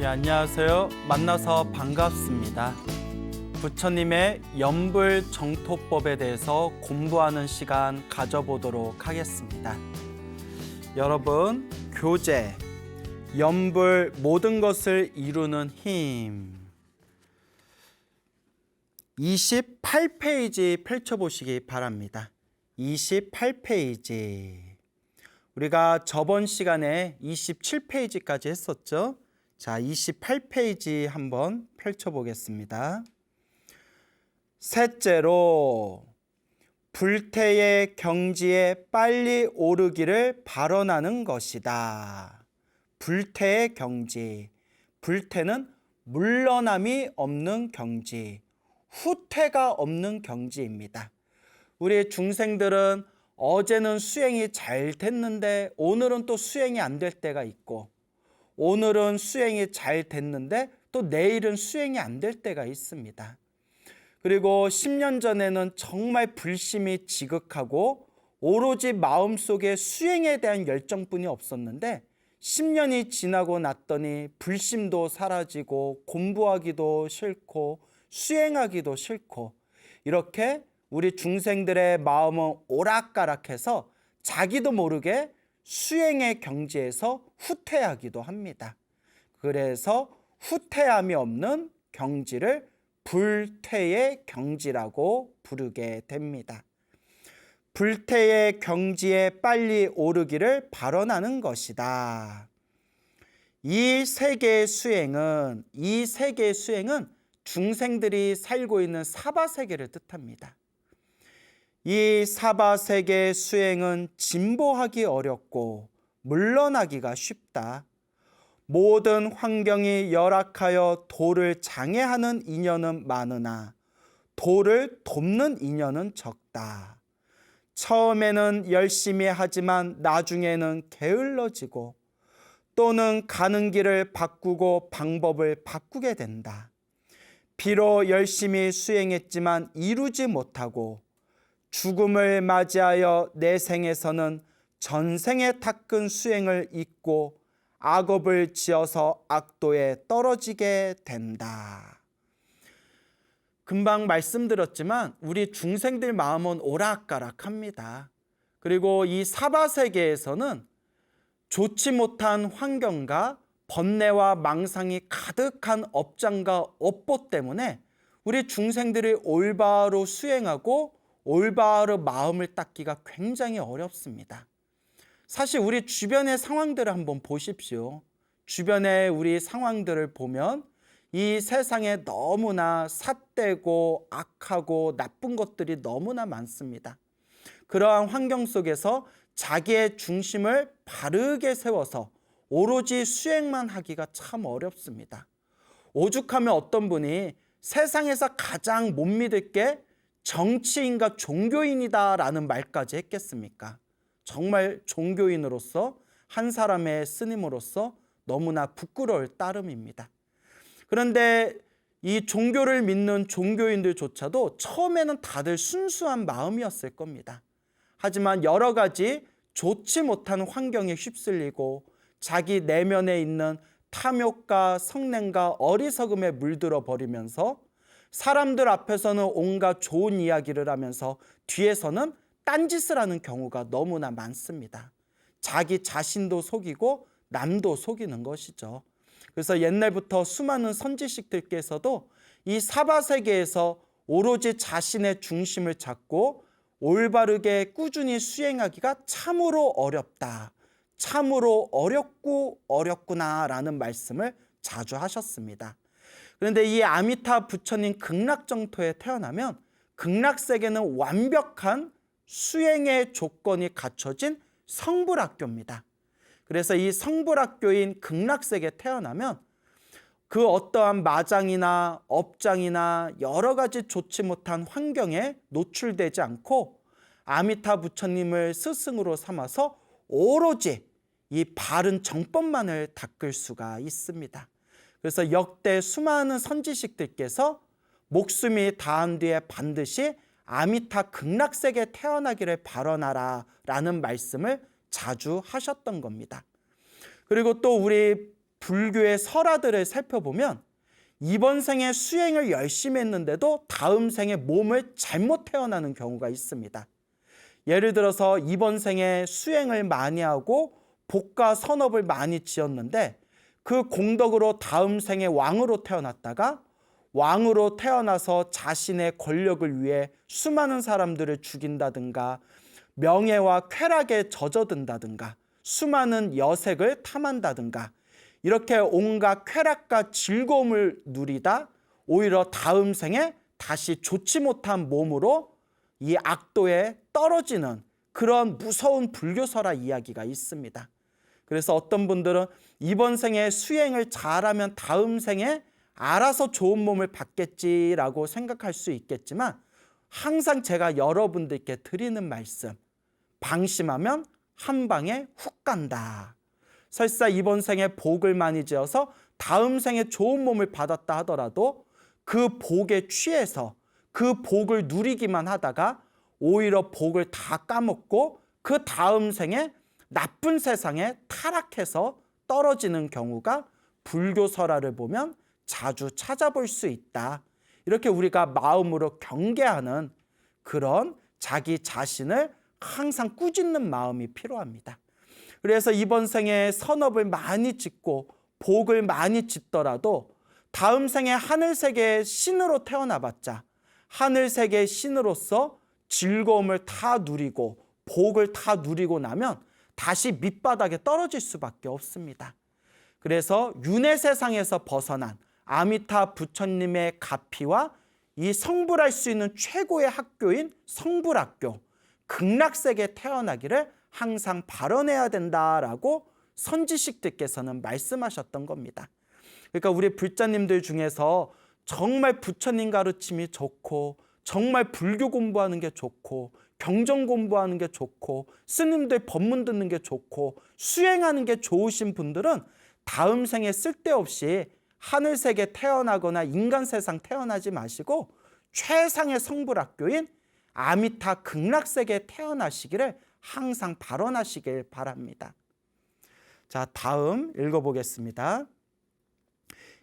안녕하세요. 만나서 반갑습니다. 부처님의 염불정토법에 대해서 공부하는 시간 가져보도록 하겠습니다. 여러분, 교재, 염불 모든 것을 이루는 힘 28페이지 펼쳐보시기 바랍니다. 28페이지. 우리가 저번 시간에 27페이지까지 했었죠? 자, 28페이지 한번 펼쳐보겠습니다. 셋째로, 불태의 경지에 빨리 오르기를 발언하는 것이다. 불태의 경지. 불태는 물러남이 없는 경지, 후퇴가 없는 경지입니다. 우리 중생들은 어제는 수행이 잘 됐는데 오늘은 또 수행이 안 될 때가 있고, 오늘은 수행이 잘 됐는데 또 내일은 수행이 안 될 때가 있습니다. 그리고 10년 전에는 정말 불심이 지극하고 오로지 마음속에 수행에 대한 열정뿐이 없었는데 10년이 지나고 났더니 불심도 사라지고 공부하기도 싫고 수행하기도 싫고, 이렇게 우리 중생들의 마음은 오락가락해서 자기도 모르게 수행의 경지에서 후퇴하기도 합니다. 그래서 후퇴함이 없는 경지를 불퇴의 경지라고 부르게 됩니다. 불퇴의 경지에 빨리 오르기를 발언하는 것이다. 이 세계의 수행은 중생들이 살고 있는 사바세계를 뜻합니다. 이 사바세계의 수행은 진보하기 어렵고 물러나기가 쉽다. 모든 환경이 열악하여 도를 장애하는 인연은 많으나 도를 돕는 인연은 적다. 처음에는 열심히 하지만 나중에는 게을러지고 또는 가는 길을 바꾸고 방법을 바꾸게 된다. 비록 열심히 수행했지만 이루지 못하고 죽음을 맞이하여 내 생에서는 전생에 닦은 수행을 잊고 악업을 지어서 악도에 떨어지게 된다. 금방 말씀드렸지만 우리 중생들 마음은 오락가락합니다. 그리고 이 사바세계에서는 좋지 못한 환경과 번뇌와 망상이 가득한 업장과 업보 때문에 우리 중생들이 올바로 수행하고 올바로 마음을 닦기가 굉장히 어렵습니다. 사실 우리 주변의 상황들을 한번 보십시오. 주변의 우리 상황들을 보면 이 세상에 너무나 삿되고 악하고 나쁜 것들이 너무나 많습니다. 그러한 환경 속에서 자기의 중심을 바르게 세워서 오로지 수행만 하기가 참 어렵습니다. 오죽하면 어떤 분이 세상에서 가장 못 믿을 게 정치인과 종교인이다라는 말까지 했겠습니까? 정말 종교인으로서, 한 사람의 스님으로서 너무나 부끄러울 따름입니다. 그런데 이 종교를 믿는 종교인들조차도 처음에는 다들 순수한 마음이었을 겁니다. 하지만 여러 가지 좋지 못한 환경에 휩쓸리고 자기 내면에 있는 탐욕과 성냄과 어리석음에 물들어 버리면서 사람들 앞에서는 온갖 좋은 이야기를 하면서 뒤에서는 딴짓을 하는 경우가 너무나 많습니다. 자기 자신도 속이고 남도 속이는 것이죠. 그래서 옛날부터 수많은 선지식들께서도 이 사바세계에서 오로지 자신의 중심을 잡고 올바르게 꾸준히 수행하기가 참으로 어렵다, 참으로 어렵고 어렵구나라는 말씀을 자주 하셨습니다. 그런데 이 아미타 부처님 극락정토에 태어나면 극락세계는 완벽한 수행의 조건이 갖춰진 성불학교입니다. 그래서 이 성불학교인 극락세계에 태어나면 그 어떠한 마장이나 업장이나 여러 가지 좋지 못한 환경에 노출되지 않고 아미타 부처님을 스승으로 삼아서 오로지 이 바른 정법만을 닦을 수가 있습니다. 그래서 역대 수많은 선지식들께서 목숨이 다한 뒤에 반드시 아미타 극락세계에 태어나기를 바라라 라는 말씀을 자주 하셨던 겁니다. 그리고 또 우리 불교의 설화들을 살펴보면 이번 생에 수행을 열심히 했는데도 다음 생에 몸을 잘못 태어나는 경우가 있습니다. 예를 들어서 이번 생에 수행을 많이 하고 복과 선업을 많이 지었는데 그 공덕으로 다음 생에 왕으로 태어났다가 왕으로 태어나서 자신의 권력을 위해 수많은 사람들을 죽인다든가 명예와 쾌락에 젖어든다든가 수많은 여색을 탐한다든가 이렇게 온갖 쾌락과 즐거움을 누리다 오히려 다음 생에 다시 좋지 못한 몸으로 이 악도에 떨어지는 그런 무서운 불교설화 이야기가 있습니다. 그래서 어떤 분들은 이번 생에 수행을 잘하면 다음 생에 알아서 좋은 몸을 받겠지라고 생각할 수 있겠지만 항상 제가 여러분들께 드리는 말씀, 방심하면 한 방에 훅 간다. 설사 이번 생에 복을 많이 지어서 다음 생에 좋은 몸을 받았다 하더라도 그 복에 취해서 그 복을 누리기만 하다가 오히려 복을 다 까먹고 그 다음 생에 나쁜 세상에 타락해서 떨어지는 경우가 불교 설화를 보면 자주 찾아볼 수 있다. 이렇게 우리가 마음으로 경계하는 그런 자기 자신을 항상 꾸짖는 마음이 필요합니다. 그래서 이번 생에 선업을 많이 짓고 복을 많이 짓더라도 다음 생에 하늘세계의 신으로 태어나봤자 하늘세계의 신으로서 즐거움을 다 누리고 복을 다 누리고 나면 다시 밑바닥에 떨어질 수밖에 없습니다. 그래서 윤회 세상에서 벗어난 아미타 부처님의 가피와 이 성불할 수 있는 최고의 학교인 성불학교, 극락세계에 태어나기를 항상 발언해야 된다라고 선지식들께서는 말씀하셨던 겁니다. 그러니까 우리 불자님들 중에서 정말 부처님 가르침이 좋고 정말 불교 공부하는 게 좋고 경전 공부하는 게 좋고 스님들 법문 듣는 게 좋고 수행하는 게 좋으신 분들은 다음 생에 쓸데없이 하늘세계 태어나거나 인간 세상 태어나지 마시고 최상의 성불학교인 아미타 극락세계에 태어나시기를 항상 발언하시길 바랍니다. 자, 다음 읽어보겠습니다.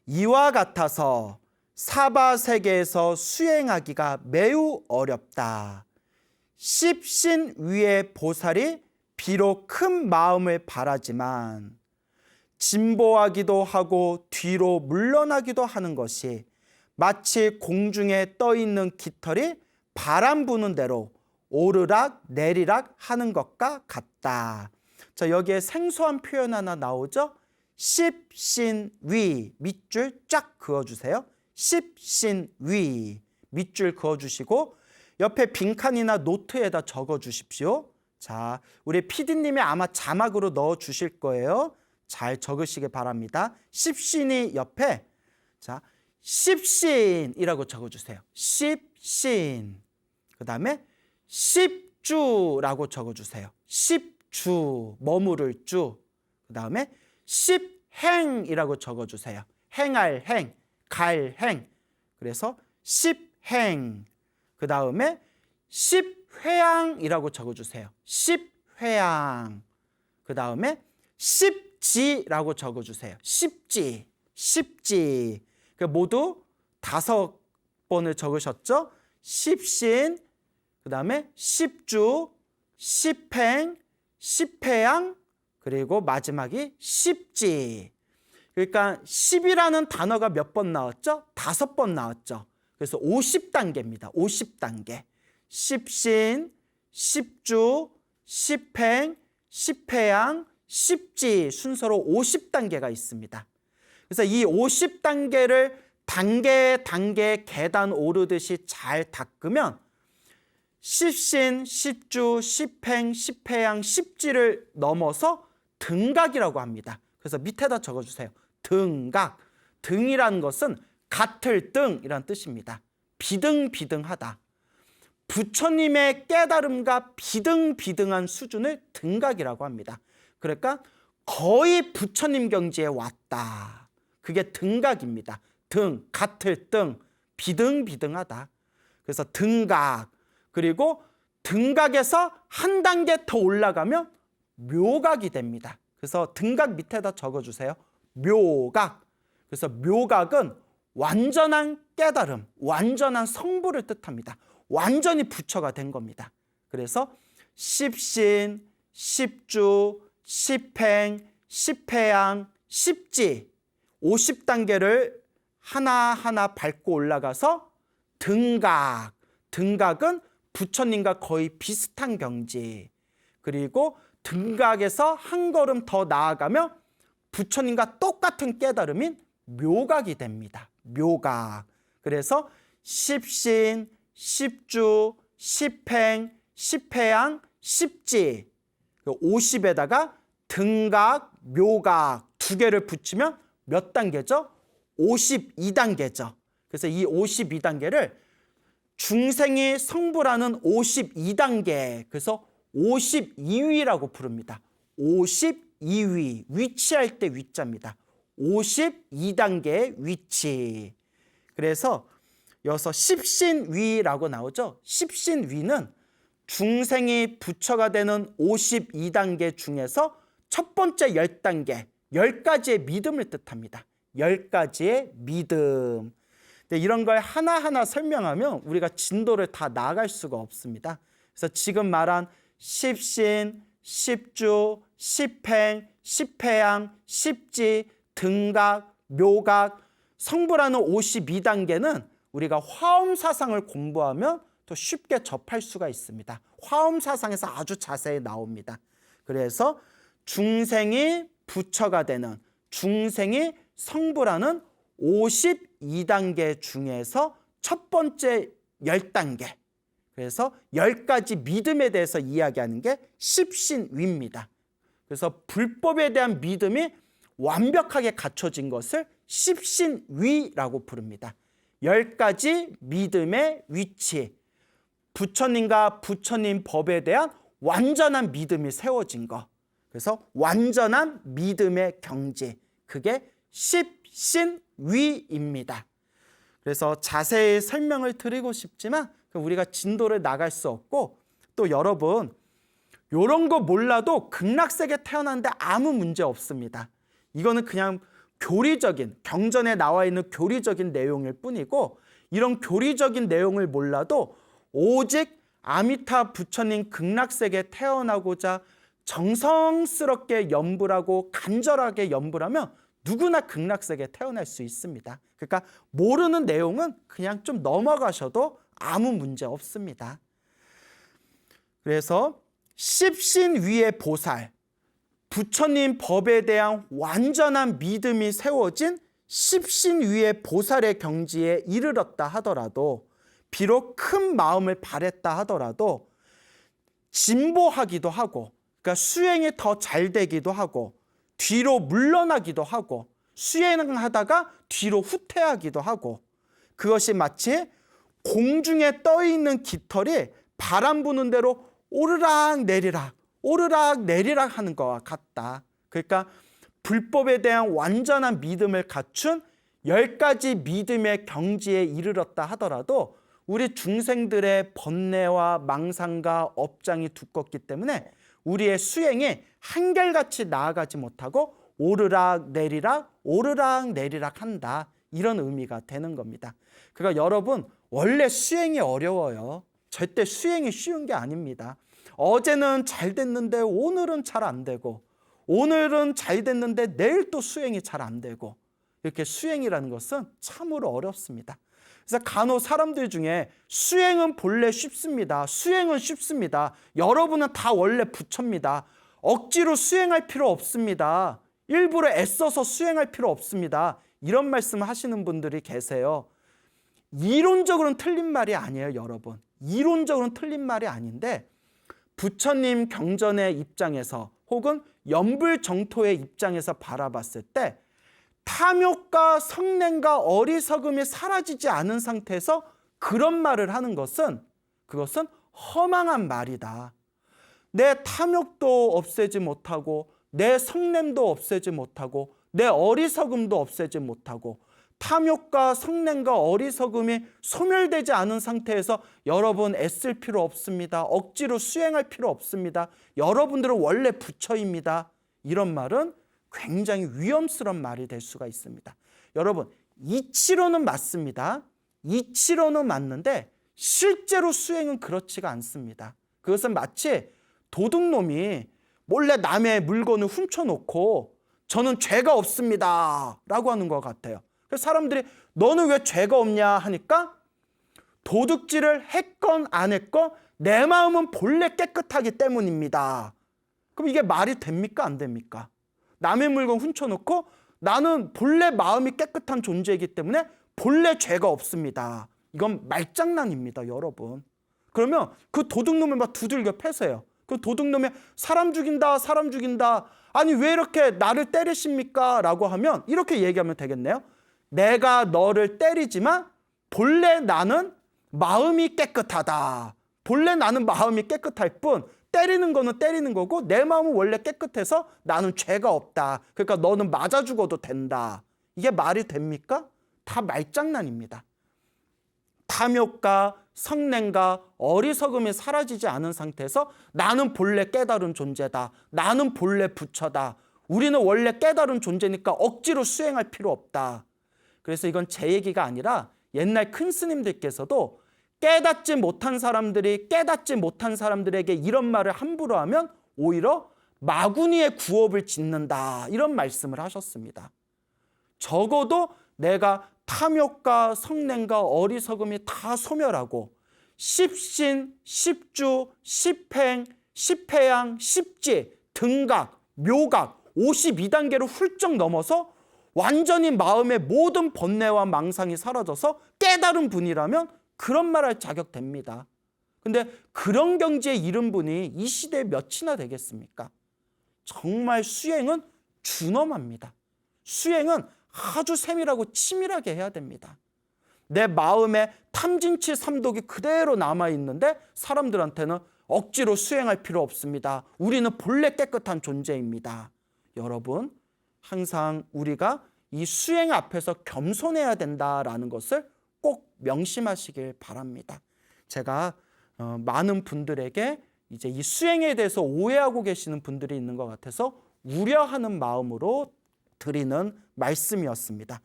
이와 같아서 사바세계에서 수행하기가 매우 어렵다. 십신 위의 보살이 비록 큰 마음을 바라지만 진보하기도 하고 뒤로 물러나기도 하는 것이 마치 공중에 떠 있는 깃털이 바람 부는 대로 오르락 내리락 하는 것과 같다. 자, 여기에 생소한 표현 하나 나오죠? 십신위 밑줄 쫙 그어주세요. 십신위 밑줄 그어주시고 옆에 빈칸이나 노트에다 적어주십시오. 자, 우리 PD님이 아마 자막으로 넣어주실 거예요. 잘 적으시기 바랍니다. 십신이 옆에 자 십신이라고 적어주세요. 십신. 그 다음에 십주라고 적어주세요. 십주, 머무를 주. 그 다음에 십행이라고 적어주세요. 행할 행, 갈 행. 그래서 십행. 그 다음에 십회양이라고 적어주세요. 십회양. 그 다음에 십지라고 적어주세요. 십지, 십지. 모두 5번을 적으셨죠? 십신, 그 다음에 십주, 십행, 십회양, 그리고 마지막이 십지. 그러니까 10이라는 단어가 몇 번 나왔죠? 5번 나왔죠. 그래서 50단계입니다. 50단계. 십신, 십주, 십행, 십회양, 십지 순서로 50단계가 있습니다. 그래서 이 50단계를 단계 계단 오르듯이 잘 닦으면 십신, 십주, 십행, 십회양, 십지를 넘어서 등각이라고 합니다. 그래서 밑에다 적어주세요. 등각. 등이라는 것은 같을 등이란 뜻입니다. 비등비등하다. 부처님의 깨달음과 비등비등한 수준을 등각이라고 합니다. 그러니까 거의 부처님 경지에 왔다. 그게 등각입니다. 등, 같을 등, 비등비등하다. 그래서 등각. 그리고 등각에서 한 단계 더 올라가면 묘각이 됩니다. 그래서 등각 밑에다 적어주세요. 묘각. 그래서 묘각은 완전한 깨달음, 완전한 성부를 뜻합니다. 완전히 부처가 된 겁니다. 그래서 십신, 십주, 십행, 십회양, 십지 50단계를 하나하나 밟고 올라가서 등각. 등각은 부처님과 거의 비슷한 경지. 그리고 등각에서 한 걸음 더 나아가며 부처님과 똑같은 깨달음인 묘각이 됩니다. 묘각. 그래서 십신, 십주, 십행, 십회양, 십지 50에다가 등각, 묘각 두 개를 붙이면 몇 단계죠? 52단계죠. 그래서 이 52단계를 중생이 성불하는 52단계, 그래서 52위라고 부릅니다. 52위, 위치할 때 위자입니다. 52단계의 위치. 그래서 여기서 십신위라고 나오죠. 십신위는 중생이 부처가 되는 52단계 중에서 첫 번째 10단계, 10가지의 믿음을 뜻합니다. 10가지의 믿음. 근데 이런 걸 하나하나 설명하면 우리가 진도를 다 나아갈 수가 없습니다. 그래서 지금 말한 십신, 십주, 십행, 십회양, 십지, 등각, 묘각, 성불하는 52단계는 우리가 화엄사상을 공부하면 또 쉽게 접할 수가 있습니다. 화엄사상에서 아주 자세히 나옵니다. 그래서 중생이 부처가 되는, 중생이 성불하는 52단계 중에서 첫 번째 10단계, 그래서 10가지 믿음에 대해서 이야기하는 게 십신위입니다. 그래서 불법에 대한 믿음이 완벽하게 갖춰진 것을 십신위라고 부릅니다. 10가지 믿음의 위치, 부처님과 부처님 법에 대한 완전한 믿음이 세워진 것, 그래서 완전한 믿음의 경지, 그게 십신위입니다. 그래서 자세히 설명을 드리고 싶지만 우리가 진도를 나갈 수 없고, 또 여러분 이런 거 몰라도 극락세계 태어났는데 아무 문제 없습니다. 이거는 그냥 교리적인, 경전에 나와 있는 교리적인 내용일 뿐이고, 이런 교리적인 내용을 몰라도 오직 아미타 부처님 극락세계에 태어나고자 정성스럽게 염불하고 간절하게 염불하면 누구나 극락세계에 태어날 수 있습니다. 그러니까 모르는 내용은 그냥 좀 넘어가셔도 아무 문제 없습니다. 그래서 십신위의 보살, 부처님 법에 대한 완전한 믿음이 세워진 십신위의 보살의 경지에 이르렀다 하더라도, 비록 큰 마음을 발했다 하더라도 진보하기도 하고, 그러니까 수행이 더 잘 되기도 하고, 뒤로 물러나기도 하고, 수행하다가 뒤로 후퇴하기도 하고, 그것이 마치 공중에 떠있는 깃털이 바람 부는 대로 오르락 내리락 오르락 내리락 하는 것과 같다. 그러니까 불법에 대한 완전한 믿음을 갖춘 10가지 믿음의 경지에 이르렀다 하더라도 우리 중생들의 번뇌와 망상과 업장이 두껍기 때문에 우리의 수행이 한결같이 나아가지 못하고 오르락 내리락 한다, 이런 의미가 되는 겁니다. 그러니까 여러분, 원래 수행이 어려워요. 절대 수행이 쉬운 게 아닙니다. 어제는 잘 됐는데 오늘은 잘 안 되고, 오늘은 잘 됐는데 내일 또 수행이 잘 안 되고, 이렇게 수행이라는 것은 참으로 어렵습니다. 그래서 간혹 사람들 중에 수행은 본래 쉽습니다, 수행은 쉽습니다, 여러분은 다 원래 부처입니다, 억지로 수행할 필요 없습니다, 일부러 애써서 수행할 필요 없습니다, 이런 말씀을 하시는 분들이 계세요. 이론적으로는 틀린 말이 아니에요, 여러분. 이론적으로는 틀린 말이 아닌데, 부처님 경전의 입장에서 혹은 염불정토의 입장에서 바라봤을 때 탐욕과 성냄과 어리석음이 사라지지 않은 상태에서 그런 말을 하는 것은, 그것은 허망한 말이다. 내 탐욕도 없애지 못하고, 내 성냄도 없애지 못하고, 내 어리석음도 없애지 못하고, 탐욕과 성냄과 어리석음이 소멸되지 않은 상태에서 여러분 애쓸 필요 없습니다, 억지로 수행할 필요 없습니다, 여러분들은 원래 부처입니다, 이런 말은 굉장히 위험스러운 말이 될 수가 있습니다. 여러분, 이치로는 맞습니다. 이치로는 맞는데 실제로 수행은 그렇지가 않습니다. 그것은 마치 도둑놈이 몰래 남의 물건을 훔쳐놓고 저는 죄가 없습니다 라고 하는 것 같아요. 그래서 사람들이 너는 왜 죄가 없냐 하니까 도둑질을 했건 안 했건 내 마음은 본래 깨끗하기 때문입니다. 그럼 이게 말이 됩니까? 안 됩니까? 남의 물건 훔쳐놓고 나는 본래 마음이 깨끗한 존재이기 때문에 본래 죄가 없습니다. 이건 말장난입니다, 여러분. 그러면 그 도둑놈을 막 두들겨 패세요. 그 도둑놈이 사람 죽인다, 사람 죽인다. 아니 왜 이렇게 나를 때리십니까? 라고 하면 이렇게 얘기하면 되겠네요. 내가 너를 때리지만 본래 나는 마음이 깨끗하다. 본래 나는 마음이 깨끗할 뿐 때리는 거는 때리는 거고 내 마음은 원래 깨끗해서 나는 죄가 없다. 그러니까 너는 맞아 죽어도 된다. 이게 말이 됩니까? 다 말장난입니다. 탐욕과 성냄과 어리석음이 사라지지 않은 상태에서 나는 본래 깨달은 존재다. 나는 본래 부처다. 우리는 원래 깨달은 존재니까 억지로 수행할 필요 없다. 그래서 이건 제 얘기가 아니라 옛날 큰 스님들께서도 깨닫지 못한 사람들에게 이런 말을 함부로 하면 오히려 마구니의 구업을 짓는다. 이런 말씀을 하셨습니다. 적어도 내가 탐욕과 성냄과 어리석음이 다 소멸하고 십신, 십주, 십행, 십회양, 십지, 등각, 묘각 52단계로 훌쩍 넘어서 완전히 마음의 모든 번뇌와 망상이 사라져서 깨달은 분이라면 그런 말 할 자격 됩니다. 근데 그런 경지에 이른 분이 이 시대에 몇이나 되겠습니까? 정말 수행은 준엄합니다. 수행은 아주 세밀하고 치밀하게 해야 됩니다. 내 마음에 탐진치 삼독이 그대로 남아있는데 사람들한테는 억지로 수행할 필요 없습니다. 우리는 본래 깨끗한 존재입니다. 여러분, 항상 우리가 이 수행 앞에서 겸손해야 된다라는 것을 꼭 명심하시길 바랍니다. 제가 많은 분들에게 이제 이 수행에 대해서 오해하고 계시는 분들이 있는 것 같아서 우려하는 마음으로 드리는 말씀이었습니다.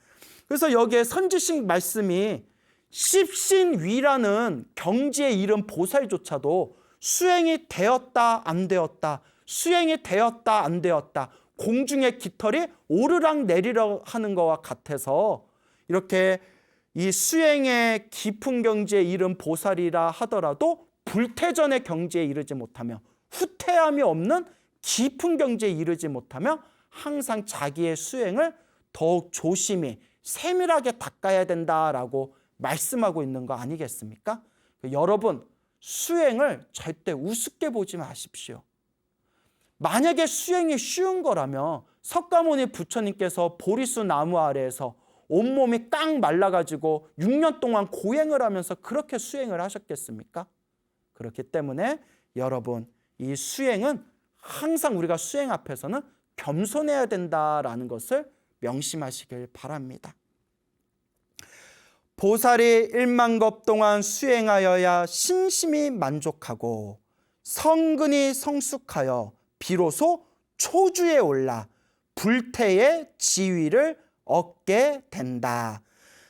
그래서 여기에 선지식 말씀이 십신위라는 경지에 이른 보살조차도 수행이 되었다 안 되었다, 수행이 되었다 안 되었다, 공중의 깃털이 오르락 내리락 하는 것과 같아서 이렇게 이 수행의 깊은 경지에 이른 보살이라 하더라도 불태전의 경지에 이르지 못하며 후퇴함이 없는 깊은 경지에 이르지 못하며 항상 자기의 수행을 더욱 조심히 세밀하게 닦아야 된다라고 말씀하고 있는 거 아니겠습니까? 여러분, 수행을 절대 우습게 보지 마십시오. 만약에 수행이 쉬운 거라면 석가모니 부처님께서 보리수 나무 아래에서 온몸이 깡 말라가지고 6년 동안 고행을 하면서 그렇게 수행을 하셨겠습니까? 그렇기 때문에 여러분, 이 수행은 항상 우리가 수행 앞에서는 겸손해야 된다라는 것을 명심하시길 바랍니다. 보살이 1만겁 동안 수행하여야 신심이 만족하고 성근이 성숙하여 비로소 초주에 올라 불태의 지위를 얻게 된다.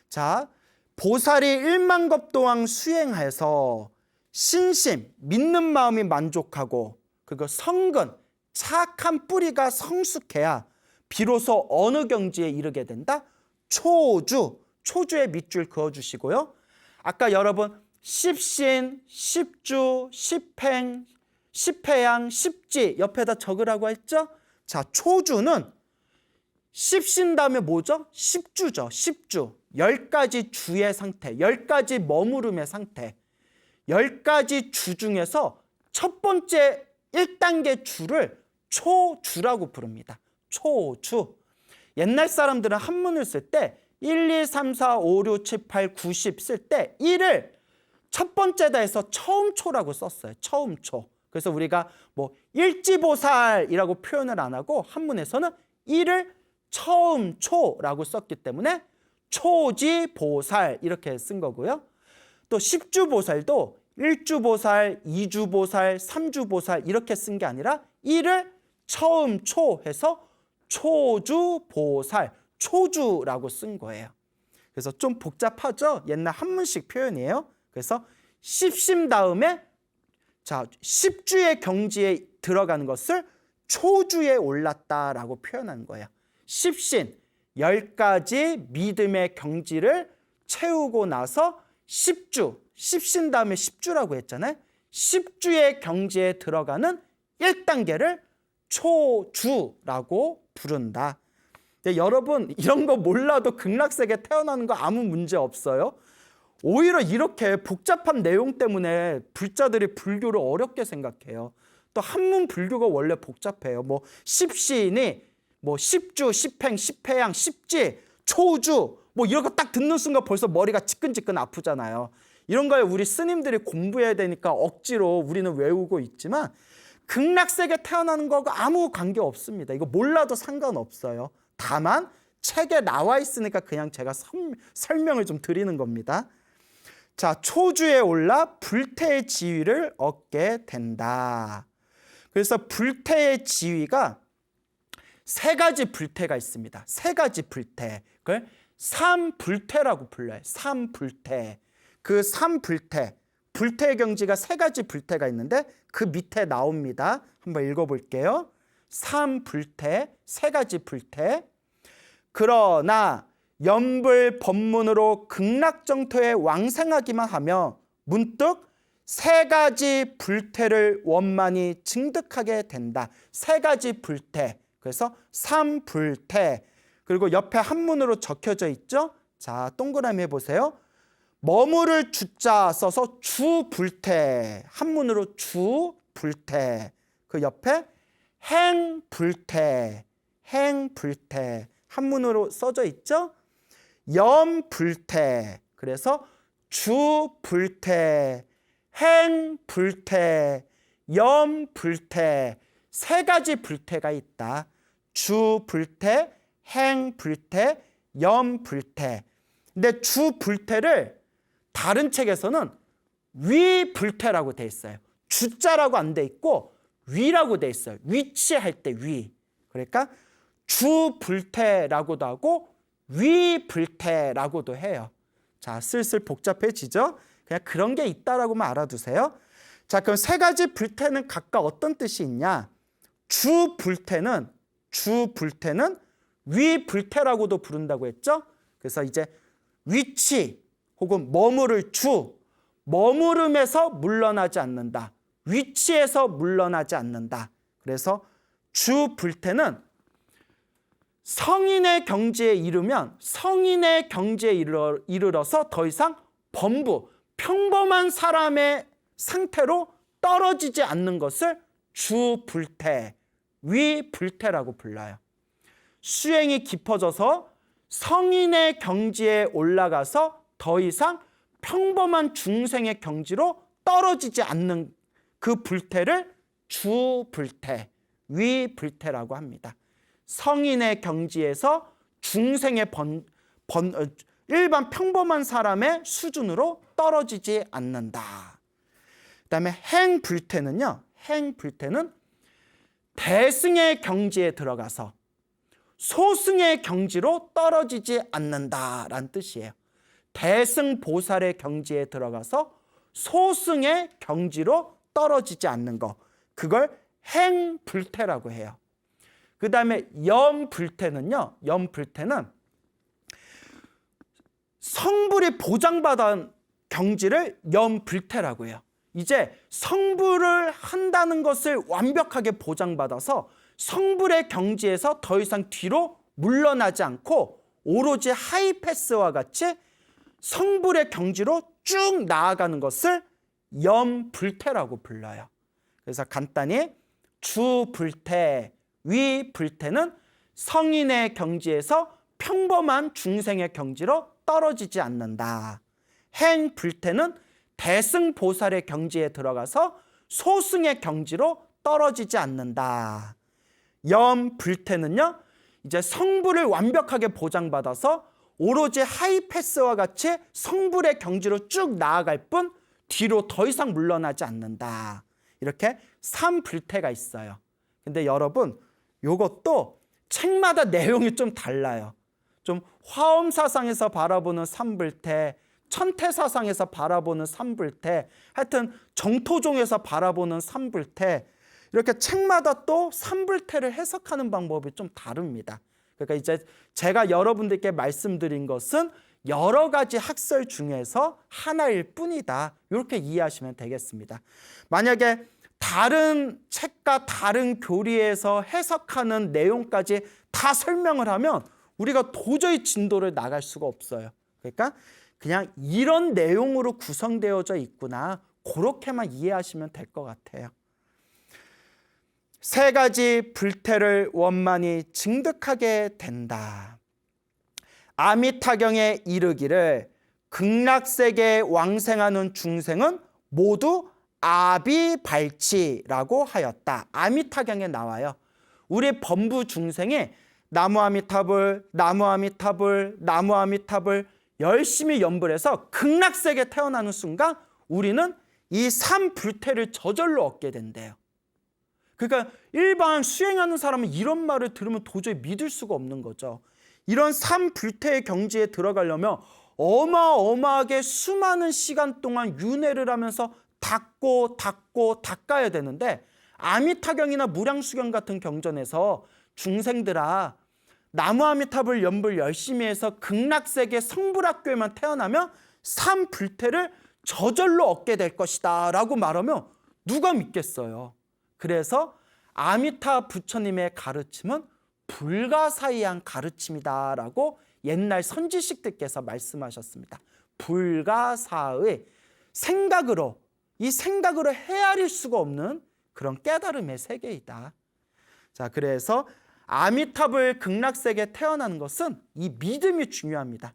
자, 보살이 1만겁 동안 수행해서 신심, 믿는 마음이 만족하고 그리고 성근, 착한 뿌리가 성숙해야 비로소 어느 경지에 이르게 된다? 초주, 초주에 밑줄 그어주시고요. 아까 여러분 십신, 십주, 십행, 십회양, 십지 옆에다 적으라고 했죠? 자, 초주는 십신 다음에 뭐죠? 십주죠. 십주. 10가지 주의 상태, 10가지 머무름의 상태. 10가지 주 중에서 첫 번째 1단계 주를 초주라고 부릅니다. 초주. 옛날 사람들은 한문을 쓸 때 1, 2, 3, 4, 5, 6, 7, 8, 9, 10 쓸 때 1을 첫 번째다 해서 처음 초라고 썼어요. 처음 초. 그래서 우리가 뭐 일지보살이라고 표현을 안 하고 한문에서는 1을 처음 초라고 썼기 때문에 초지보살 이렇게 쓴 거고요. 또 십주보살도 1주보살, 2주보살, 3주보살 이렇게 쓴 게 아니라 1을 처음 초 해서 초주보살, 초주라고 쓴 거예요. 그래서 좀 복잡하죠? 옛날 한문식 표현이에요. 그래서 십심 다음에 십주의 경지에 들어가는 것을 초주에 올랐다라고 표현한 거예요. 십신, 10가지 믿음의 경지를 채우고 나서 십신 다음에 십주라고 했잖아요. 십주의 경지에 들어가는 1단계를 초주라고 부른다. 근데 여러분 이런 거 몰라도 극락세계 태어나는 거 아무 문제 없어요. 오히려 이렇게 복잡한 내용 때문에 불자들이 불교를 어렵게 생각해요. 또 한문 불교가 원래 복잡해요. 뭐 십신이 뭐 십주, 십행, 십회양, 십지, 초주 뭐 이런 거 딱 듣는 순간 벌써 머리가 지끈지끈 아프잖아요. 이런 걸 우리 스님들이 공부해야 되니까 억지로 우리는 외우고 있지만 극락세계 태어나는 거하고 아무 관계 없습니다. 이거 몰라도 상관없어요. 다만 책에 나와 있으니까 그냥 제가 설명을 좀 드리는 겁니다. 자, 초주에 올라 불태의 지위를 얻게 된다. 그래서 불태의 지위가 3가지 불태가 있습니다. 3가지 불태. 그걸 삼불태라고 불러요. 삼불태. 그 삼불태. 불태의 경지가 3가지 불태가 있는데 그 밑에 나옵니다. 한번 읽어볼게요. 삼불태, 3가지 불태. 그러나 연불 법문으로 극락정토에 왕생하기만 하며 문득 3가지 불태를 원만히 증득하게 된다. 3가지 불태. 그래서 삼불태. 그리고 옆에 한문으로 적혀져 있죠. 자, 동그라미 해보세요. 머무를 주자 써서 주불태. 한문으로 주불태. 그 옆에 행불태. 행불태. 한문으로 써져 있죠. 염불태. 그래서 주불태, 행불태, 염불태 3가지 불태가 있다. 주불태, 행불태, 염불태. 근데 주불태를 다른 책에서는 위불태라고 돼 있어요. 주자라고 안 돼 있고 위라고 돼 있어요. 위치할 때 위. 그러니까 주불태라고도 하고 위불태라고도 해요. 자, 슬슬 복잡해지죠? 그냥 그런 게 있다라고만 알아두세요. 자, 그럼 3가지 불태는 각각 어떤 뜻이 있냐? 주불태는 위불태라고도 부른다고 했죠? 그래서 이제 위치 혹은 머무를 주, 머무름에서 물러나지 않는다. 위치에서 물러나지 않는다. 그래서 주불태는 성인의 경지에 이르면 성인의 경지에 이르러서 더 이상 평범한 사람의 상태로 떨어지지 않는 것을 주불태, 위불태라고 불러요. 수행이 깊어져서 성인의 경지에 올라가서 더 이상 평범한 중생의 경지로 떨어지지 않는 그 불태를 주불태, 위불태라고 합니다. 성인의 경지에서 중생의 일반 평범한 사람의 수준으로 떨어지지 않는다. 그다음에 행불태는요. 행불태는 대승의 경지에 들어가서 소승의 경지로 떨어지지 않는다라는 뜻이에요. 대승보살의 경지에 들어가서 소승의 경지로 떨어지지 않는 거. 그걸 행불태라고 해요. 그 다음에 염불태는요. 염불태는 성불이 보장받은 경지를 염불태라고 해요. 이제 성불을 한다는 것을 완벽하게 보장받아서 성불의 경지에서 더 이상 뒤로 물러나지 않고 오로지 하이패스와 같이 성불의 경지로 쭉 나아가는 것을 염불태라고 불러요. 그래서 간단히 주불태, 위불태는 성인의 경지에서 평범한 중생의 경지로 떨어지지 않는다. 행불태는 대승보살의 경지에 들어가서 소승의 경지로 떨어지지 않는다. 염불태는요, 이제 성불을 완벽하게 보장받아서 오로지 하이패스와 같이 성불의 경지로 쭉 나아갈 뿐 뒤로 더 이상 물러나지 않는다. 이렇게 삼불태가 있어요. 근데 여러분, 요것도 책마다 내용이 좀 달라요. 좀 화엄사상에서 바라보는 삼불태, 천태사상에서 바라보는 삼불태, 하여튼 정토종에서 바라보는 삼불태, 이렇게 책마다 또 삼불태를 해석하는 방법이 좀 다릅니다. 그러니까 이제 제가 여러분들께 말씀드린 것은 여러 가지 학설 중에서 하나일 뿐이다. 이렇게 이해하시면 되겠습니다. 만약에 다른 책과 다른 교리에서 해석하는 내용까지 다 설명을 하면 우리가 도저히 진도를 나갈 수가 없어요. 그러니까 그냥 이런 내용으로 구성되어져 있구나, 그렇게만 이해하시면 될 것 같아요. 세 가지 불태를 원만히 증득하게 된다. 아미타경에 이르기를 극락세계에 왕생하는 중생은 모두 아비발치라고 하였다. 아미타경에 나와요. 우리 범부 중생이 나무 아미타불, 나무 아미타불, 나무 아미타불 열심히 연불해서 극락세계에 태어나는 순간 우리는 이 삼불태를 저절로 얻게 된대요. 그러니까 일반 수행하는 사람은 이런 말을 들으면 도저히 믿을 수가 없는 거죠. 이런 삼불태의 경지에 들어가려면 어마어마하게 수많은 시간 동안 윤회를 하면서 닦아야 되는데, 아미타경이나 무량수경 같은 경전에서 중생들아, 나무 아미타불 연불 열심히 해서 극락세계 성불학교에만 태어나면 삼불태를 저절로 얻게 될 것이다 라고 말하면 누가 믿겠어요. 그래서 아미타 부처님의 가르침은 불가사의한 가르침이다 라고 옛날 선지식들께서 말씀하셨습니다. 불가사의, 생각으로, 이 생각으로 헤아릴 수가 없는 그런 깨달음의 세계이다. 자, 그래서 아미타불 극락세계에 태어나는 것은 이 믿음이 중요합니다.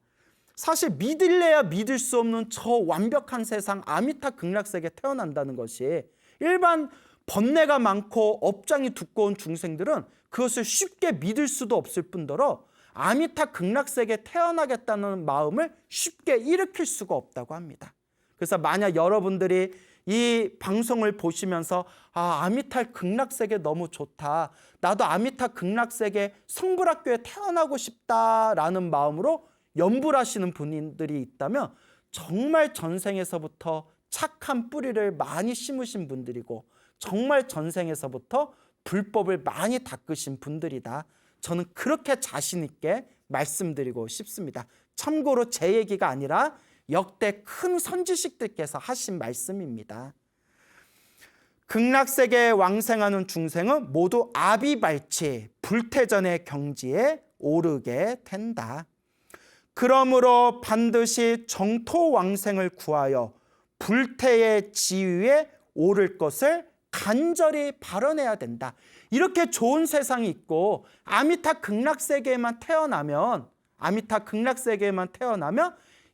사실 믿을래야 믿을 수 없는 저 완벽한 세상 아미타 극락세계에 태어난다는 것이 일반 번뇌가 많고 업장이 두꺼운 중생들은 그것을 쉽게 믿을 수도 없을 뿐더러 아미타 극락세계에 태어나겠다는 마음을 쉽게 일으킬 수가 없다고 합니다. 그래서 만약 여러분들이 이 방송을 보시면서 아미타 극락세계 너무 좋다, 나도 아미타 극락세계 성불학교에 태어나고 싶다라는 마음으로 연불하시는 분들이 있다면 정말 전생에서부터 착한 뿌리를 많이 심으신 분들이고 정말 전생에서부터 불법을 많이 닦으신 분들이다. 저는 그렇게 자신 있게 말씀드리고 싶습니다. 참고로 제 얘기가 아니라 역대 큰 선지식들께서 하신 말씀입니다. 극락세계에 왕생하는 중생은 모두 아비발치, 불태전의 경지에 오르게 된다. 그러므로 반드시 정토왕생을 구하여 불태의 지위에 오를 것을 간절히 발언해야 된다. 이렇게 좋은 세상이 있고 아미타 극락세계에만 태어나면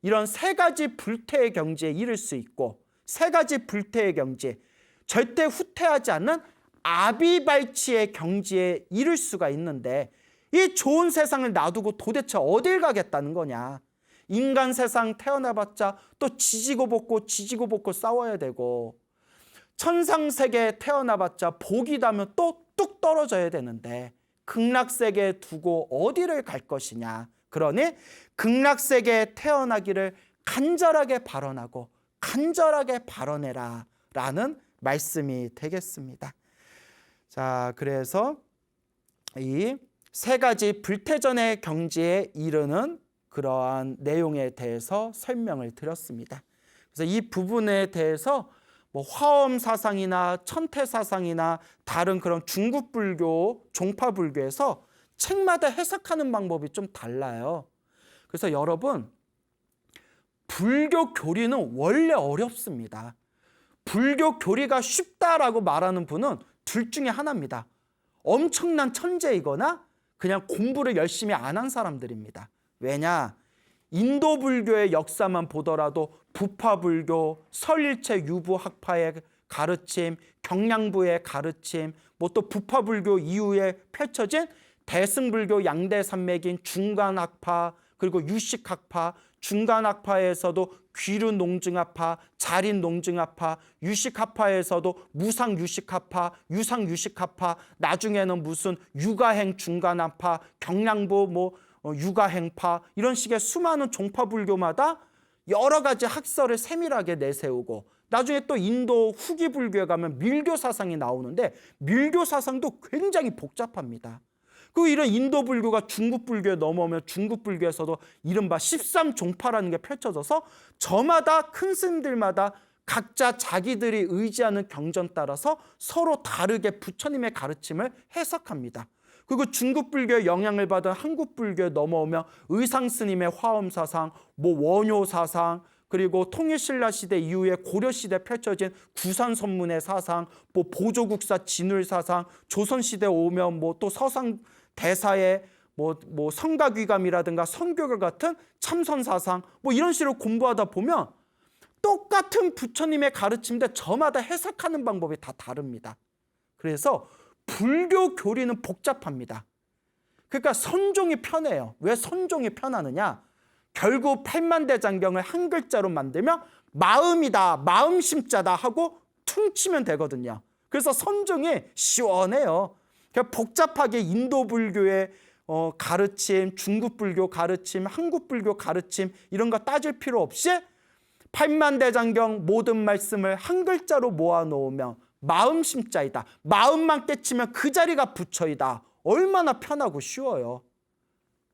이런 세 가지 불태의 경지에 이를 수 있고, 세 가지 불태의 경지, 절대 후퇴하지 않는 아비발치의 경지에 이를 수가 있는데, 이 좋은 세상을 놔두고 도대체 어딜 가겠다는 거냐. 인간 세상 태어나봤자 또 지지고 볶고 싸워야 되고, 천상세계에 태어나봤자 복이다면 또 뚝 떨어져야 되는데 극락세계에 두고 어디를 갈 것이냐. 그러니 극락세계에 태어나기를 간절하게 발언하고 간절하게 발언해라 라는 말씀이 되겠습니다. 자, 그래서 이 세 가지 불태전의 경지에 이르는 그러한 내용에 대해서 설명을 드렸습니다. 그래서 이 부분에 대해서 화엄 사상이나 천태 사상이나 다른 그런 중국 불교, 종파 불교에서 책마다 해석하는 방법이 좀 달라요. 그래서 여러분, 불교 교리는 원래 어렵습니다. 불교 교리가 쉽다라고 말하는 분은 둘 중에 하나입니다. 엄청난 천재이거나 그냥 공부를 열심히 안 한 사람들입니다. 왜냐? 인도 불교의 역사만 보더라도 부파불교, 설일체 유부학파의 가르침, 경량부의 가르침, 또 부파불교 이후에 펼쳐진 대승불교 양대산맥인 중간학파, 그리고 유식학파, 중간학파에서도 귀륜농증학파, 자린농증학파, 유식학파에서도 무상유식학파, 유상유식학파, 나중에는 무슨 육아행 중간학파, 경량부 육아행파, 이런 식의 수많은 종파불교마다 여러 가지 학설을 세밀하게 내세우고, 나중에 또 인도 후기 불교에 가면 밀교 사상이 나오는데 밀교 사상도 굉장히 복잡합니다. 그 이런 인도 불교가 중국 불교에 넘어오면 중국 불교에서도 이른바 13종파라는 게 펼쳐져서 저마다 큰 스님들마다 각자 자기들이 의지하는 경전 따라서 서로 다르게 부처님의 가르침을 해석합니다. 그리고 중국 불교의 영향을 받은 한국 불교에 넘어오면 의상 스님의 화엄 사상, 원효 사상, 그리고 통일신라 시대 이후에 고려 시대 펼쳐진 구산선문의 사상, 보조국사 진울 사상, 조선 시대 오면 또 서상 대사의 성가귀감이라든가 선교결 같은 참선 사상, 이런 식으로 공부하다 보면 똑같은 부처님의 가르침인데 저마다 해석하는 방법이 다 다릅니다. 그래서 불교 교리는 복잡합니다. 그러니까 선종이 편해요. 왜 선종이 편하느냐? 결국 팔만대장경을 한 글자로 만들면 마음이다, 마음심자다 하고 퉁치면 되거든요. 그래서 선종이 시원해요. 그러니까 복잡하게 인도 불교의 가르침, 중국 불교 가르침, 한국 불교 가르침 이런 거 따질 필요 없이 팔만대장경 모든 말씀을 한 글자로 모아놓으면 마음심자이다. 마음만 깨치면 그 자리가 부처이다. 얼마나 편하고 쉬워요.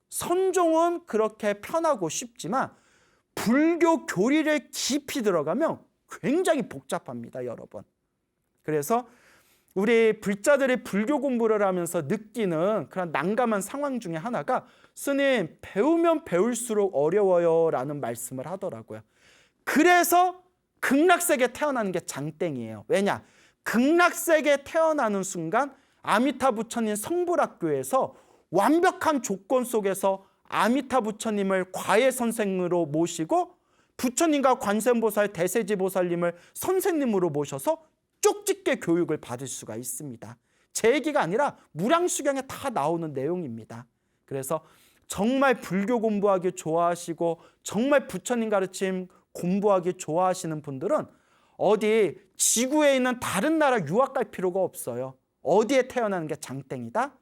선종은 그렇게 편하고 쉽지만 불교 교리를 깊이 들어가면 굉장히 복잡합니다, 여러분. 그래서 우리 불자들이 불교 공부를 하면서 느끼는 그런 난감한 상황 중에 하나가 스님, 배우면 배울수록 어려워요 라는 말씀을 하더라고요. 그래서 극락세계에 태어나는 게 장땡이에요. 왜냐? 극락세계에 태어나는 순간 아미타 부처님 성불학교에서 완벽한 조건 속에서 아미타 부처님을 과외 선생으로 모시고 부처님과 관세음보살, 대세지보살님을 선생님으로 모셔서 쪽집게 교육을 받을 수가 있습니다. 제 얘기가 아니라 무량수경에 다 나오는 내용입니다. 그래서 정말 불교 공부하기 좋아하시고 정말 부처님 가르침 공부하기 좋아하시는 분들은 어디 지구에 있는 다른 나라 유학 갈 필요가 없어요. 어디에 태어나는 게 장땡이다?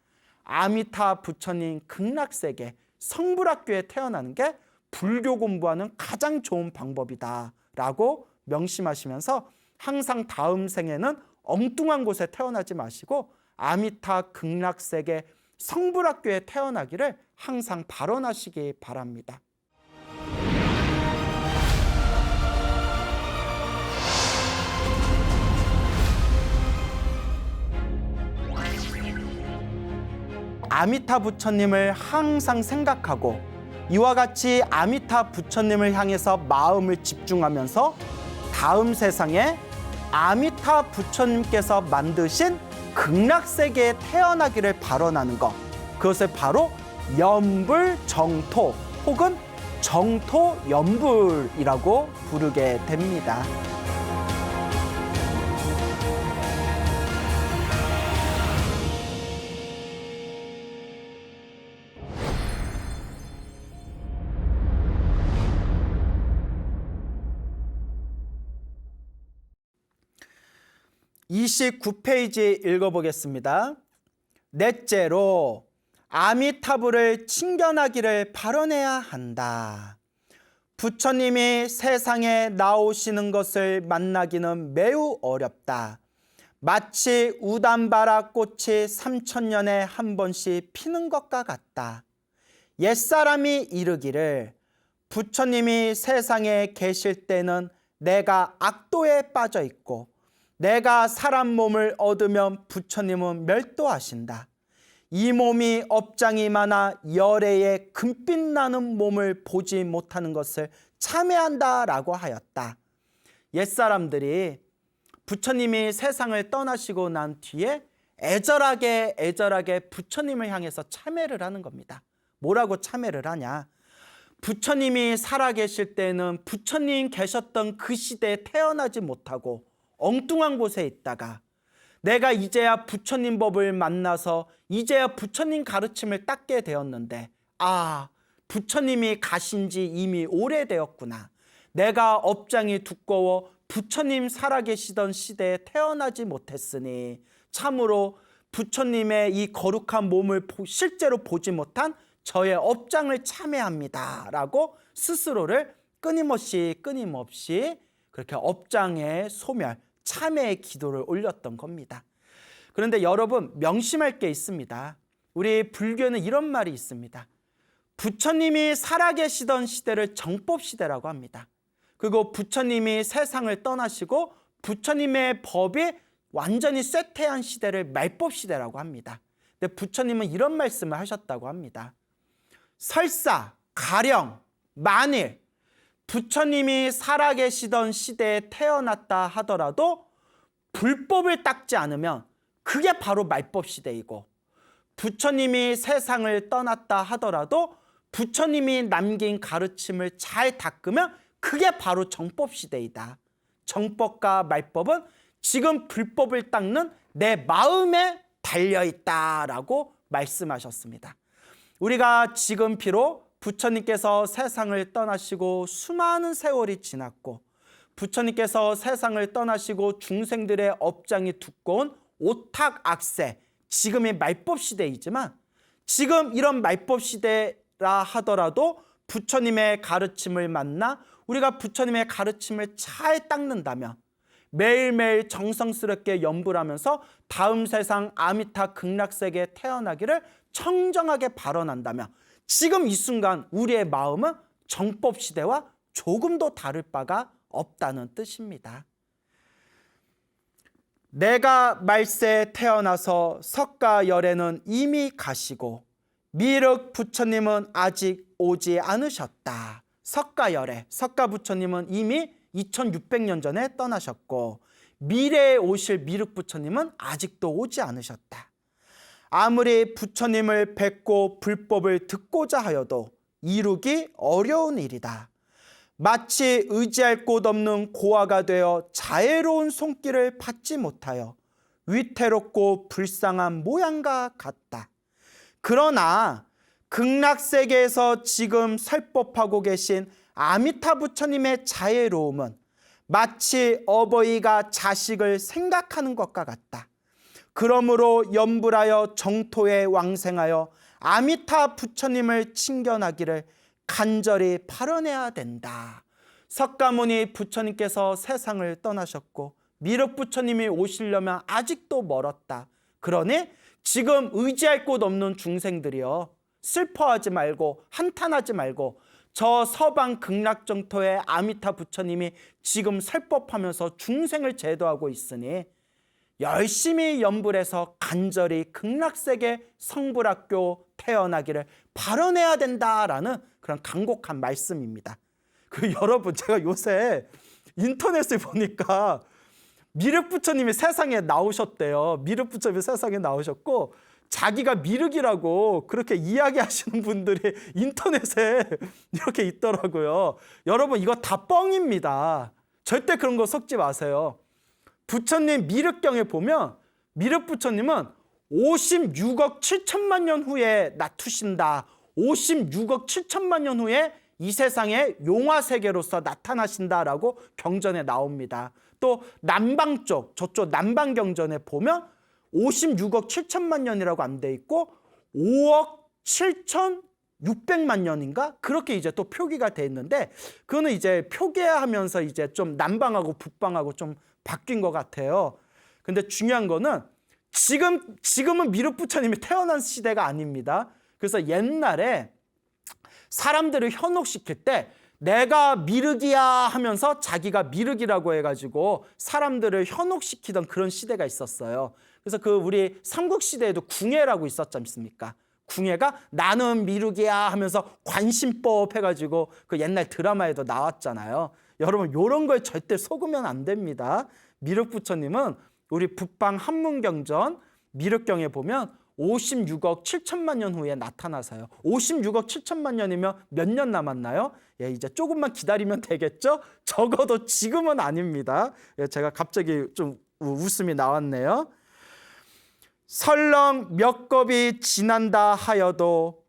아미타 부처님 극락세계 성불학교에 태어나는 게 불교 공부하는 가장 좋은 방법이다 라고 명심하시면서 항상 다음 생에는 엉뚱한 곳에 태어나지 마시고 아미타 극락세계 성불학교에 태어나기를 항상 발언하시기 바랍니다. 아미타 부처님을 항상 생각하고 이와 같이 아미타 부처님을 향해서 마음을 집중하면서 다음 세상에 아미타 부처님께서 만드신 극락세계에 태어나기를 발언하는 것, 그것을 바로 연불정토 혹은 정토연불이라고 부르게 됩니다. (29페이지) 읽어보겠습니다. 넷째로 아미타불을 친견하기를 발언해야 한다. 부처님이 세상에 나오시는 것을 만나기는 매우 어렵다. 마치 우담바라 꽃이 3000년에 한 번씩 피는 것과 같다. 옛사람이 이르기를 부처님이 세상에 계실 때는 내가 악도에 빠져 있고 내가 사람 몸을 얻으면 부처님은 멸도하신다. 이 몸이 업장이 많아 열애에 금빛 나는 몸을 보지 못하는 것을 참회한다라고 하였다. 옛사람들이 부처님이 세상을 떠나시고 난 뒤에 애절하게 부처님을 향해서 참회를 하는 겁니다. 뭐라고 참회를 하냐? 부처님이 살아계실 때는 부처님 계셨던 그 시대에 태어나지 못하고 엉뚱한 곳에 있다가 내가 이제야 부처님 법을 만나서 이제야 부처님 가르침을 닦게 되었는데 부처님이 가신 지 이미 오래되었구나. 내가 업장이 두꺼워 부처님 살아계시던 시대에 태어나지 못했으니 참으로 부처님의 이 거룩한 몸을 실제로 보지 못한 저의 업장을 참회합니다 라고 스스로를 끊임없이 그렇게 업장의 소멸, 참회의 기도를 올렸던 겁니다. 그런데 여러분, 명심할 게 있습니다. 우리 불교에는 이런 말이 있습니다. 부처님이 살아계시던 시대를 정법시대라고 합니다. 그리고 부처님이 세상을 떠나시고 부처님의 법이 완전히 쇠퇴한 시대를 말법시대라고 합니다. 근데 부처님은 이런 말씀을 하셨다고 합니다. 설사, 가령, 만일 부처님이 살아계시던 시대에 태어났다 하더라도 불법을 닦지 않으면 그게 바로 말법시대이고, 부처님이 세상을 떠났다 하더라도 부처님이 남긴 가르침을 잘 닦으면 그게 바로 정법시대이다. 정법과 말법은 지금 불법을 닦는 내 마음에 달려있다라고 말씀하셨습니다. 우리가 지금 비록 부처님께서 세상을 떠나시고 수많은 세월이 지났고, 부처님께서 세상을 떠나시고 중생들의 업장이 두꺼운 오탁악세, 지금이 말법시대이지만, 지금 이런 말법시대라 하더라도 부처님의 가르침을 만나 우리가 부처님의 가르침을 잘 닦는다면, 매일매일 정성스럽게 염불 하면서 다음 세상 아미타 극락세계에 태어나기를 청정하게 발언한다면, 지금 이 순간 우리의 마음은 정법시대와 조금도 다를 바가 없다는 뜻입니다. 내가 말세에 태어나서 석가열애는 이미 가시고 미륵 부처님은 아직 오지 않으셨다. 석가열애, 석가부처님은 이미 2600년 전에 떠나셨고, 미래에 오실 미륵 부처님은 아직도 오지 않으셨다. 아무리 부처님을 뵙고 불법을 듣고자 하여도 이루기 어려운 일이다. 마치 의지할 곳 없는 고아가 되어 자애로운 손길을 받지 못하여 위태롭고 불쌍한 모양과 같다. 그러나 극락세계에서 지금 설법하고 계신 아미타 부처님의 자애로움은 마치 어버이가 자식을 생각하는 것과 같다. 그러므로 염불하여 정토에 왕생하여 아미타 부처님을 친견하기를 간절히 발언해야 된다. 석가모니 부처님께서 세상을 떠나셨고 미륵 부처님이 오시려면 아직도 멀었다. 그러니 지금 의지할 곳 없는 중생들이여, 슬퍼하지 말고 한탄하지 말고 저 서방 극락정토의 아미타 부처님이 지금 설법하면서 중생을 제도하고 있으니 열심히 염불해서 간절히 극락세계 성불학교 태어나기를 발언해야 된다라는 그런 간곡한 말씀입니다. 여러분, 제가 요새 인터넷을 보니까 미륵 부처님이 세상에 나오셨대요. 미륵 부처님이 세상에 나오셨고 자기가 미륵이라고 그렇게 이야기하시는 분들이 인터넷에 이렇게 있더라고요. 여러분, 이거 다 뻥입니다. 절대 그런 거 섞지 마세요. 부처님 미륵경에 보면 미륵 부처님은 56억 7천만 년 후에 나투신다. 56억 7천만 년 후에 이 세상의 용화세계로서 나타나신다라고 경전에 나옵니다. 또 남방 쪽, 저쪽 남방 경전에 보면 56억 7천만 년이라고 안 돼 있고 5억 7,600만 년인가? 그렇게 이제 또 표기가 돼 있는데, 그거는 이제 표기하면서 이제 좀 남방하고 북방하고 좀 바뀐 것 같아요. 근데 중요한 거는 지금은 미륵 부처님이 태어난 시대가 아닙니다. 그래서 옛날에 사람들을 현혹시킬 때 내가 미륵이야 하면서 자기가 미륵이라고 해가지고 사람들을 현혹시키던 그런 시대가 있었어요. 그래서 그 우리 삼국시대에도 궁예라고 있었지 않습니까? 궁예가 나는 미륵이야 하면서 관심법 해가지고 그 옛날 드라마에도 나왔잖아요. 여러분, 이런 거에 절대 속으면 안 됩니다. 미륵 부처님은 우리 북방 한문경전 미륵경에 보면 56억 7천만 년 후에 나타나서요. 56억 7천만 년이면 몇 년 남았나요? 예, 이제 조금만 기다리면 되겠죠? 적어도 지금은 아닙니다. 예, 제가 갑자기 좀 웃음이 나왔네요. 설령 몇 겁이 지난다 하여도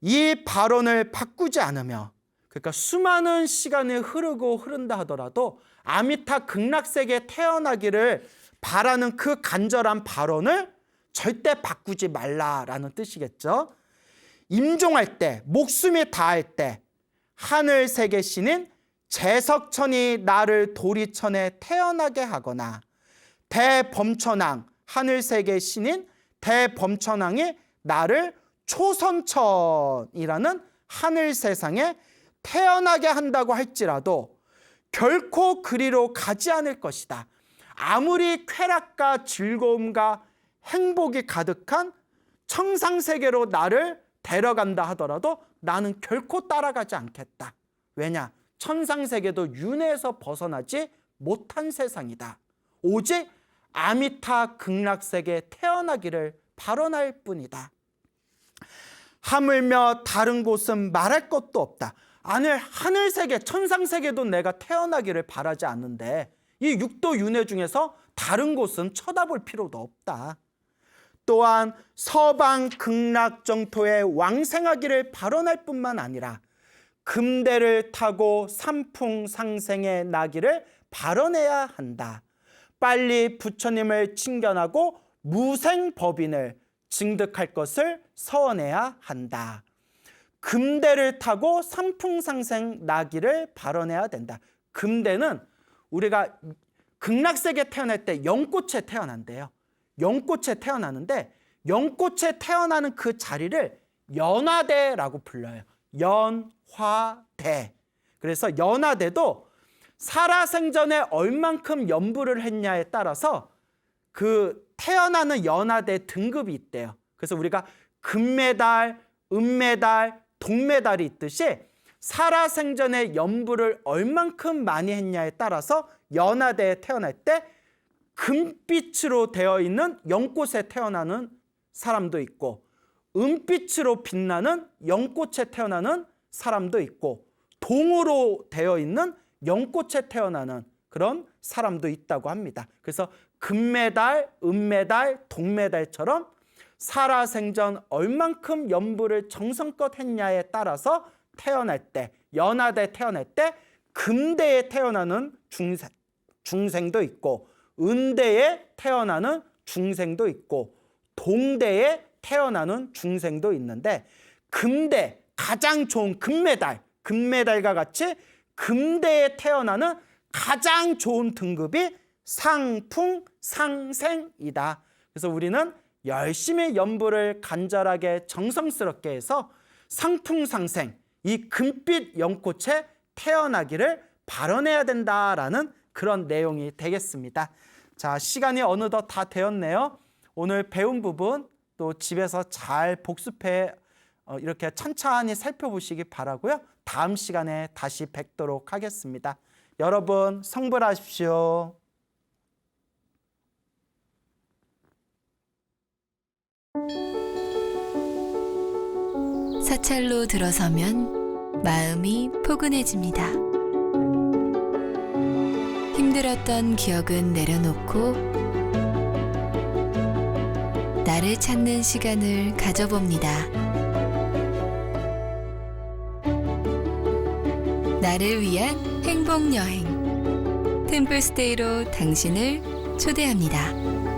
이 발언을 바꾸지 않으며, 그러니까 수많은 시간이 흐른다 하더라도 아미타 극락세계에 태어나기를 바라는 그 간절한 발언을 절대 바꾸지 말라라는 뜻이겠죠. 임종할 때, 목숨이 다할 때 하늘세계 신인 제석천이 나를 도리천에 태어나게 하거나, 대범천왕, 하늘세계 신인 대범천왕이 나를 초선천이라는 하늘세상에 태어나게 한다고 할지라도 결코 그리로 가지 않을 것이다. 아무리 쾌락과 즐거움과 행복이 가득한 청상세계로 나를 데려간다 하더라도 나는 결코 따라가지 않겠다. 왜냐? 천상세계도 윤회에서 벗어나지 못한 세상이다. 오직 아미타 극락세계에 태어나기를 발언할 뿐이다. 하물며 다른 곳은 말할 것도 없다. 하늘세계, 천상세계도 내가 태어나기를 바라지 않는데 이 육도 윤회 중에서 다른 곳은 쳐다볼 필요도 없다. 또한 서방 극락정토에 왕생하기를 발언할 뿐만 아니라 금대를 타고 삼풍상생에 나기를 발언해야 한다. 빨리 부처님을 칭견하고 무생법인을 증득할 것을 서원해야 한다. 금대를 타고 삼풍상생 나기를 발언해야 된다. 금대는 우리가 극락세계에 태어날 때 연꽃에 태어난대요. 연꽃에 태어나는데 연꽃에 태어나는 그 자리를 연화대라고 불러요. 연화대. 그래서 연화대도 살아생전에 얼만큼 연부를 했냐에 따라서 그 태어나는 연화대 등급이 있대요. 그래서 우리가 금메달, 은메달, 동메달이 있듯이 살아생전에 연부를 얼만큼 많이 했냐에 따라서 연화대에 태어날 때 금빛으로 되어 있는 연꽃에 태어나는 사람도 있고, 은빛으로 빛나는 연꽃에 태어나는 사람도 있고, 동으로 되어 있는 연꽃에 태어나는 그런 사람도 있다고 합니다. 그래서 금메달, 은메달, 동메달처럼 살아생전 얼만큼 연부를 정성껏 했냐에 따라서 태어날 때, 연화대에 태어날 때 금대에 태어나는 중생도 있고, 은대에 태어나는 중생도 있고, 동대에 태어나는 중생도 있는데, 금대, 가장 좋은 금메달과 같이 금대에 태어나는 가장 좋은 등급이 상풍상생이다. 그래서 우리는 열심히 연부를 간절하게 정성스럽게 해서 상풍상생, 이 금빛 연꽃에 태어나기를 발언해야 된다라는 그런 내용이 되겠습니다. 자, 시간이 어느덧 다 되었네요. 오늘 배운 부분 또 집에서 잘 복습해 이렇게 천천히 살펴보시기 바라고요. 다음 시간에 다시 뵙도록 하겠습니다. 여러분 성불하십시오. 사찰로 들어서면 마음이 포근해집니다. 힘들었던 기억은 내려놓고 나를 찾는 시간을 가져봅니다. 나를 위한 행복 여행 템플스테이로 당신을 초대합니다.